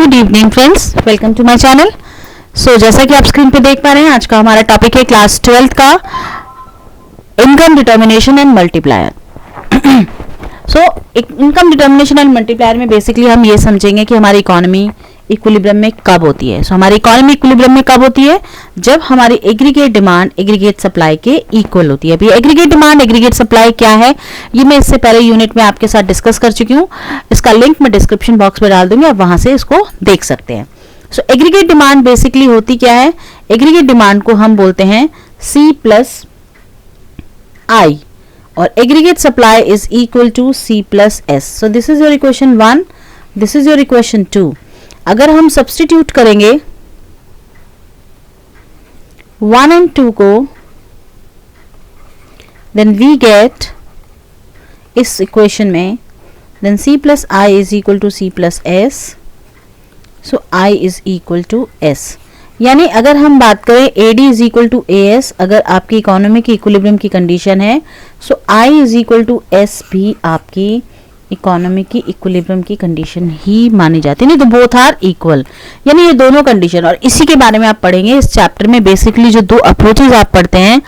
Good evening friends, welcome to my channel. So जैसा कि आप स्क्रीन पे देख पा रहे हैं, आज का हमारा टॉपिक है क्लास 12th का income determination and multiplier. So income determination and multiplier में बेसिकली हम ये समझेंगे कि हमारी इकोनॉमी इक्विलिब्रियम में कब होती है। सो हमारी इकोनॉमी इक्विलिब्रियम में कब होती है? जब हमारी एग्रीगेट डिमांड एग्रीगेट सप्लाई के इक्वल होती है। अभी एग्रीगेट डिमांड एग्रीगेट सप्लाई क्या है, ये मैं इससे पहले यूनिट में आपके साथ डिस्कस कर चुकी हूँ। इसका लिंक मैं डिस्क्रिप्शन बॉक्स में डाल दूंगी, आप वहां से इसको देख सकते हैं। सो एग्रीगेट डिमांड बेसिकली होती क्या है? एग्रीगेट डिमांड को हम बोलते हैं C प्लस I और aggregate supply is equal to C plus S। So this is your equation 1, this is your equation 2। अगर हम सब्स्टिट्यूट करेंगे 1 एंड 2 को, देन वी गेट इस इक्वेशन में then C plus I is equal to C plus S। So I is equal to S। यानी अगर हम बात करें AD is equal to AS, अगर आपकी इकोनॉमी की इक्विलिब्रियम की कंडीशन है, so I is equal to S भी आपकी इकोनॉमी की इक्विलिब्रियम की कंडीशन ही मानी जाती है। नहीं तो बोथ आर इक्वल, यानी ये दोनों कंडीशन। और इसी के बारे में आप पढ़ेंगे इस चैप्टर में। बेसिकली जो दो अप्रोचेज आप पढ़ते हैं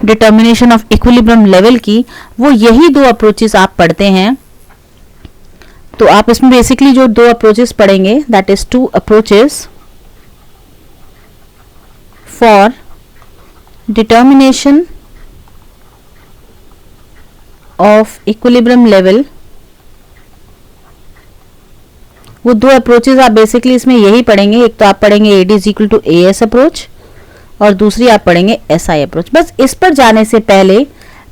डिटर्मिनेशन ऑफ इक्विलिब्रियम लेवल की, वो यही दो अप्रोचेज आप पढ़ते हैं। तो आप इसमें बेसिकली जो दो अप्रोचेस पढ़ेंगे, that is two approaches for determination of equilibrium level. वो दो अप्रोचेस आप बेसिकली इसमें यही पढ़ेंगे। एक तो आप पढ़ेंगे AD is equal to AS approach और दूसरी आप पढ़ेंगे SI अप्रोच। बस इस पर जाने से पहले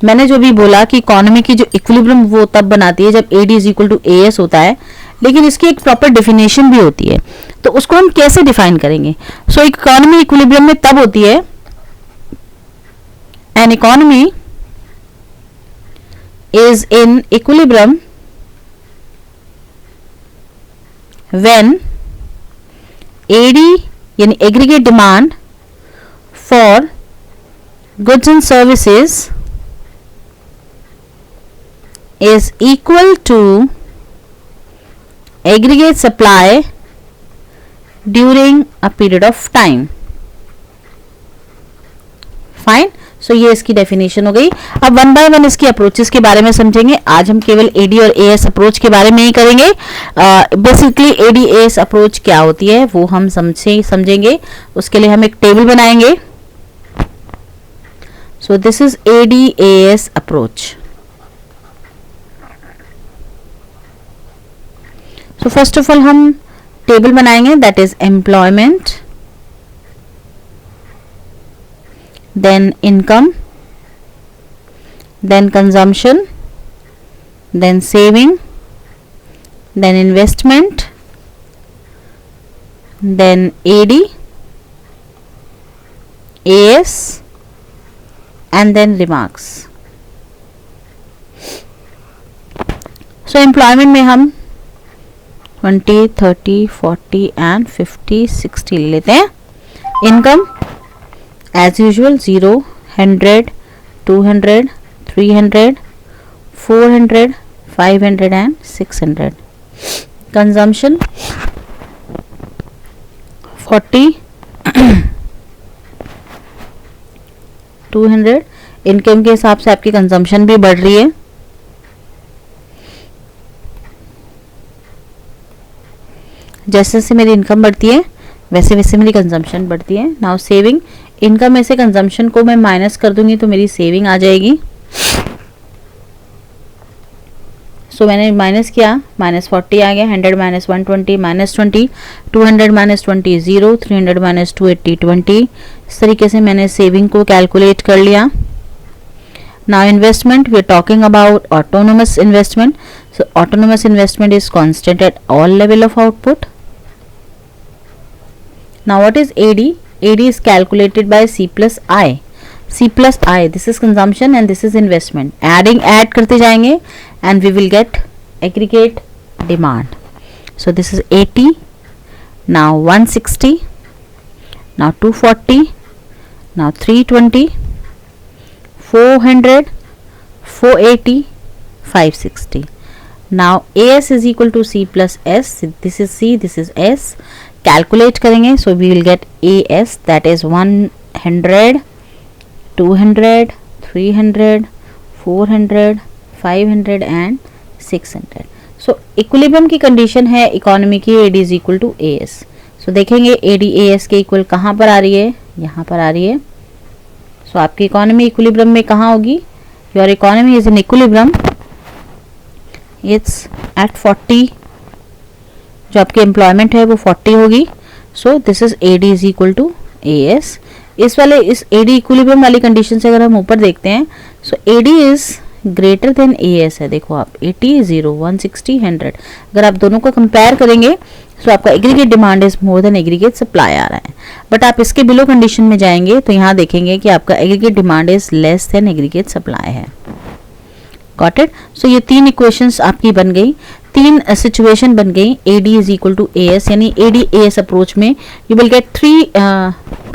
मैंने जो भी बोला कि इकोनॉमी की जो इक्विलिब्रियम वो तब बनाती है जब AD is equal to AS होता है, लेकिन इसकी एक प्रॉपर डेफिनेशन भी होती है। तो उसको हम कैसे डिफाइन करेंगे? सो इकोनॉमी इक्विलिब्रियम में तब होती है, an economy is in equilibrium when AD यानी aggregate demand for goods and services is equal to aggregate supply during a period of time. Fine. सो ये इसकी डेफिनेशन हो गई। अब वन बाय वन इसकी अप्रोचेस के बारे में समझेंगे। आज हम केवल AD और AS अप्रोच के बारे में ही करेंगे। बेसिकली AD AS अप्रोच क्या होती है वो हम समझेंगे। उसके लिए हम एक टेबल बनाएंगे। सो this is AD AS approach. So first of all हम टेबल बनाएंगे, that is employment, then income, then consumption, then saving, then investment, then AD, AS, and then remarks. So employment में हम 20, 30, 40 and 50, 60 ले लेते हैं। income as usual 0, 100, 200, 300, 400, 500 and 600. Consumption 40, 200। Income के हिसाब से आपकी कंजम्पशन भी बढ़ रही है। जैसे जैसे मेरी इनकम बढ़ती है वैसे वैसे मेरी कंजम्पशन बढ़ती है। नाउ सेविंग, इनकम में से कंजम्पशन को मैं माइनस कर दूंगी तो मेरी सेविंग आ जाएगी। सो मैंने माइनस किया, -40 आ गया, 100 - 120 -20, 200 - 20 0, 300 - 280 20। इस तरीके से मैंने सेविंग को कैलकुलेट कर लिया। Now investment, we are talking about autonomous investment. So autonomous investment is constant at all level of output. Now what is AD? AD is calculated by C plus I. C plus I, this is consumption and this is investment. Add करते जाएंगे and we will get aggregate demand. So this is 80, now 160, now 240, now 320, 400, 480, 560. Now AS is equal to C plus S, this is C, this is S, calculate करेंगे, so we will get AS that is 100, 200, 300, 400, 500 and 600. So equilibrium की condition है economy की, AD is equal to AS. So देखेंगे AD AS के equal कहाँ पर आ रही है, यहाँ पर आ रही है. सो आपकी इकोनॉमी इक्विलिब्रियम में कहाँ होगी, your economy is in equilibrium, it's at 40, जो आपकी एम्प्लॉयमेंट है वो 40 होगी. So this is AD is equal to AS. इस AD इक्विलिब्रियम वाली कंडीशन से अगर हम ऊपर देखते हैं, so AD is greater than AS है. देखो आप 80, 0, 160, 100, अगर आप दोनों को कंपेयर करेंगे तो आपका aggregate demand is more than aggregate supply आ रहा है. बट आप इसके बिलो कंडीशन में जाएंगे तो यहाँ देखेंगे कि आपका aggregate demand is less than aggregate supply है. Got it. सो ये 3 इक्वेशंस आपकी बन गई, 3 सिचुएशन बन गई. AD is equal to AS, यानी AD AS अप्रोच में यू विल गेट 3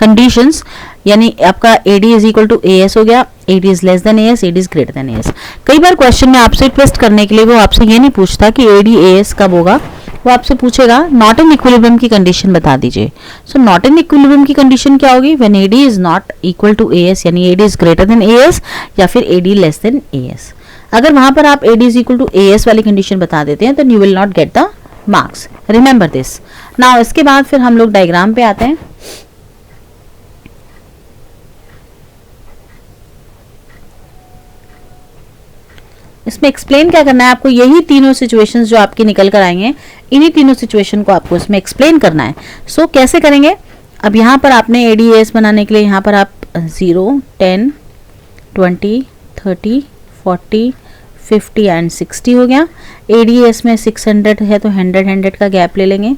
कंडीशंस, यानी आपका AD is equal to AS हो गया, AD is less than AS, AD is greater than AS. कई बार क्वेश्चन में आपसे ट्विस्ट करने के लिए वो आपसे ये नहीं पूछता कि AD AS कब होगा, वो आपसे पूछेगा नॉट इन इक्विलिब्रियम की कंडीशन बता दीजिए. सो नॉट इन इक्विलिब्रियम की कंडीशन क्या होगी, when AD is not equal to AS, यानी AD is greater than AS या फिर AD लेस देन AS. अगर वहां पर आप AD is equal to AS वाली कंडीशन बता देते हैं तो you will not get the marks, remember this. Now इसके बाद फिर हम लोग डायग्राम पे आते हैं. इसमें एक्सप्लेन क्या करना है आपको, यही तीनों सिचुएशंस जो आपकी निकल कर आएंगे, इन्हीं तीनों सिचुएशन को आपको इसमें एक्सप्लेन करना है. सो कैसे करेंगे, अब यहाँ पर आपने AD AS बनाने के लिए यहाँ पर आप 0, 10, 20, 30, 40, 50 एंड 60 हो गया. AD AS में 600 है तो 100 का गैप ले लेंगे.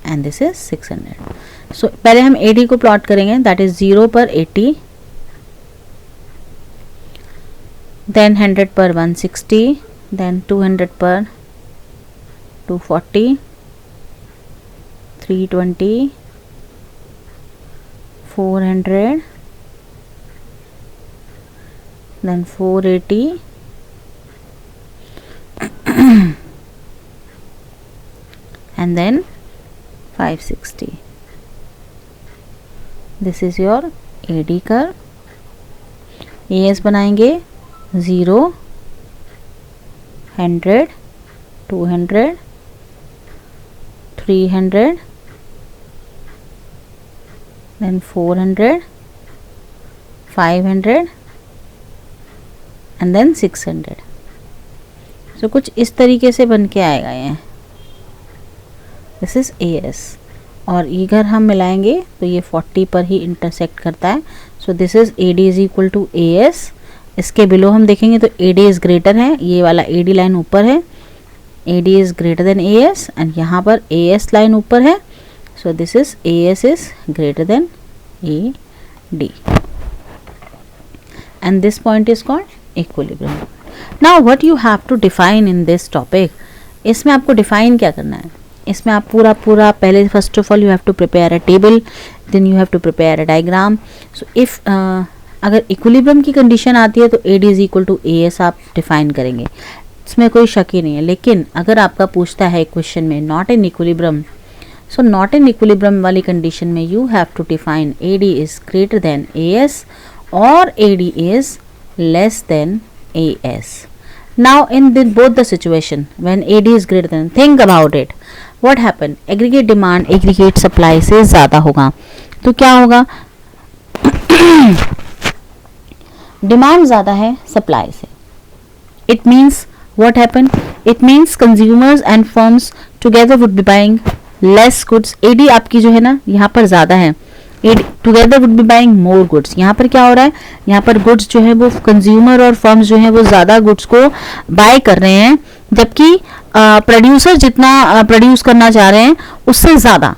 And this is 600. सो पहले हम AD को प्लॉट करेंगे, दैट इज 0 पर 80, देन 100 पर 160, देन 200 पर 240, 320, 400, then 480, and then 560. This is your AD curve. AS बनाएंगे 0, 100, 200, 300, then 400, 500 and then 600. So कुछ इस तरीके से बन के आएगा ये. दिस इज AS और इधर हम मिलाएंगे तो ये 40 पर ही इंटरसेक्ट करता है. So this is AD is equal to AS. इसके बिलो हम देखेंगे तो AD इज ग्रेटर है, ये वाला AD लाइन ऊपर है, AD is greater than AS and यहाँ पर AS लाइन ऊपर है. So this is AS is greater then AD and this point is called equilibrium. Now what you have to define in this topic, इसमें आपको define क्या करना है, इसमें आप पूरा पहले first of all you have to prepare a table, then you have to prepare a diagram. So if अगर इक्विलिब्रियम की कंडीशन आती है तो AD is equal to AS आप डिफाइन करेंगे, इसमें कोई शक ही नहीं है. लेकिन अगर आपका पूछता है क्वेश्चन में not in equilibrium, so not in equilibrium वाली कंडीशन में you have to define AD is greater than AS or AD is less than AS. Now in both the situation when AD is greater than, think about it, what happen, aggregate demand aggregate supply से ज़्यादा होगा तो क्या होगा, demand ज़्यादा है supply से. It means what happen, it means consumers and firms together would be buying less goods. AD आपकी जो है ना यहाँ पर ज़्यादा है, together would be buying more goods. यहाँ पर क्या हो रहा है, यहाँ पर गुड्स जो है वो कंज्यूमर और फर्म्स जो है वो ज़्यादा गुड्स को बाय कर रहे हैं, जबकि प्रोड्यूसर जितना प्रोड्यूस करना चाह रहे हैं उससे ज़्यादा,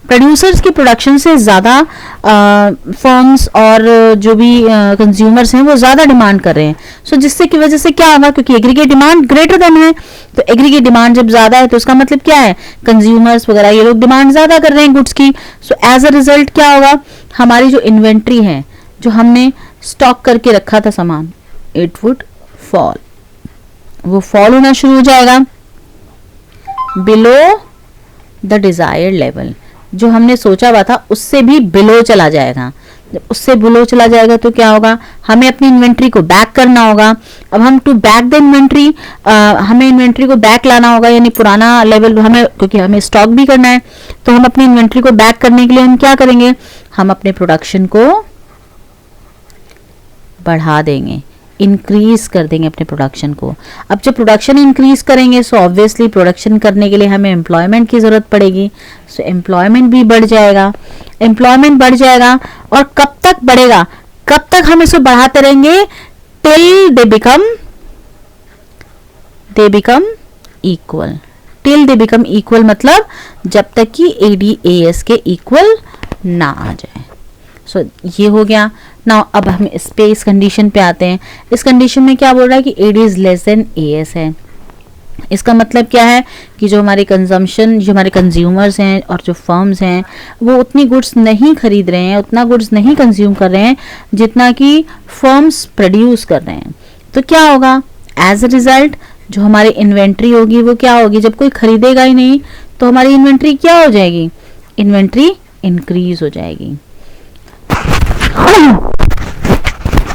प्रोड्यूसर्स की प्रोडक्शन से ज़्यादा फर्म्स और जो भी कंज्यूमर्स हैं वो ज़्यादा डिमांड कर रहे हैं. सो जिससे की वजह से क्या होगा, क्योंकि एग्रीगेट डिमांड ग्रेटर देन है, तो एग्रीगेट डिमांड जब ज़्यादा है तो उसका मतलब क्या है, कंज्यूमर्स वगैरह ये लोग डिमांड ज़्यादा कर रहे हैं गुड्स की. सो एज अ रिजल्ट क्या होगा, हमारी जो इन्वेंट्री है, जो हमने स्टॉक करके रखा था सामान, इट वुड फॉल, वो फॉल होना शुरू हो जाएगा बिलो द डिजायर्ड लेवल, जो हमने सोचा हुआ था उससे भी बिलो चला जाएगा। जब उससे बिलो चला जाएगा तो क्या होगा, हमें अपनी इन्वेंट्री को बैक करना होगा। अब हम टू बैक द इन्वेंट्री, हमें इन्वेंट्री को बैक लाना होगा, यानी पुराना लेवल हमें, क्योंकि हमें स्टॉक भी करना है, तो हम अपनी इन्वेंट्री को बैक करने के लिए हम क्या करेंगे, हम अपने प्रोडक्शन को बढ़ा देंगे, इंक्रीज कर देंगे अपने प्रोडक्शन को। अब जब प्रोडक्शन इंक्रीज करेंगे सो ऑब्वियसली प्रोडक्शन करने के लिए हमें एम्प्लॉयमेंट की जरूरत पड़ेगी, सो एम्प्लॉयमेंट भी बढ़ जाएगा। एम्प्लॉयमेंट बढ़ जाएगा और कब तक बढ़ेगा, कब तक हम इसको बढ़ाते रहेंगे, till they become equal. Till they become equal मतलब जब तक कि ADAS के इक्वल ना आ जाए। सो ये हो गया ना। अब हम इस कंडीशन पे आते हैं। इस कंडीशन में क्या बोल रहा है कि AD is less than AS है। इसका मतलब क्या है कि जो हमारे कंजम्पशन, जो हमारे कंज्यूमर्स हैं और जो फर्म्स हैं वो उतनी गुड्स नहीं खरीद रहे हैं, उतना गुड्स नहीं कंज्यूम कर रहे हैं जितना कि फर्म्स प्रोड्यूस कर रहे हैं। तो क्या होगा, एज अ रिजल्ट जो हमारी इन्वेंट्री होगी वो क्या होगी, जब कोई खरीदेगा ही नहीं तो हमारी इन्वेंट्री क्या हो जाएगी, इन्वेंट्री इंक्रीज हो जाएगी।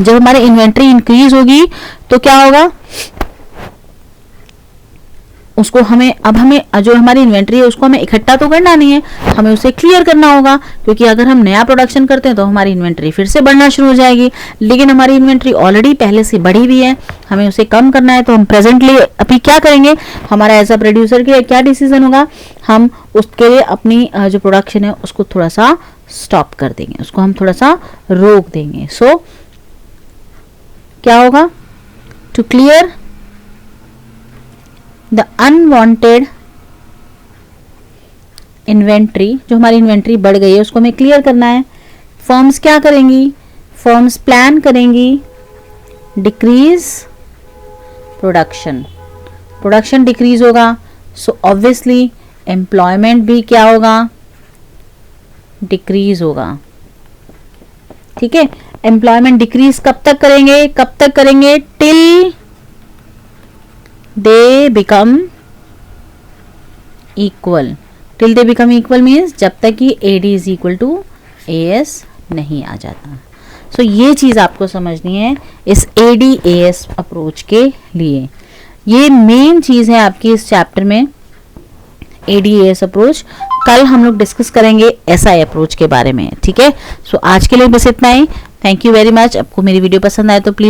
जब हमारी इन्वेंट्री इंक्रीज होगी तो क्या होगा, उसको हमें, अब हमें जो हमारी इन्वेंट्री है उसको हमें इकट्ठा तो करना नहीं है, हमें उसे क्लियर करना होगा, क्योंकि अगर हम नया प्रोडक्शन करते हैं तो हमारी इन्वेंट्री फिर से बढ़ना शुरू हो जाएगी। लेकिन हमारी इन्वेंट्री ऑलरेडी पहले से बढ़ी हुई है, हमें उसे कम करना है, तो हम प्रेजेंटली अभी क्या करेंगे, हमारा एज अ प्रोड्यूसर के क्या डिसीजन होगा, हम उसके लिए अपनी जो प्रोडक्शन है उसको थोड़ा सा स्टॉप कर देंगे, उसको हम थोड़ा सा रोक देंगे। सो क्या होगा, to clear the unwanted inventory, जो हमारी इन्वेंट्री बढ़ गई है उसको हमें क्लियर करना है। फर्म्स क्या करेंगी, फर्म्स प्लान करेंगी डिक्रीज प्रोडक्शन, प्रोडक्शन डिक्रीज होगा, सो ऑब्वियसली एम्प्लॉयमेंट भी क्या होगा, डिक्रीज होगा। ठीक है, एम्प्लॉयमेंट डिक्रीज कब तक करेंगे, कब तक करेंगे, till they become equal. Till they become equal means जब तक कि AD is equal to AS नहीं आ जाता। सो ये चीज आपको समझनी है इस ADAS अप्रोच के लिए। ये मेन चीज है आपकी इस चैप्टर में, ADAS अप्रोच। कल हम लोग डिस्कस करेंगे SI अप्रोच के बारे में। ठीक है, सो आज के लिए बस इतना ही। Thank you very much. आपको मेरी वीडियो पसंद आए तो प्लीज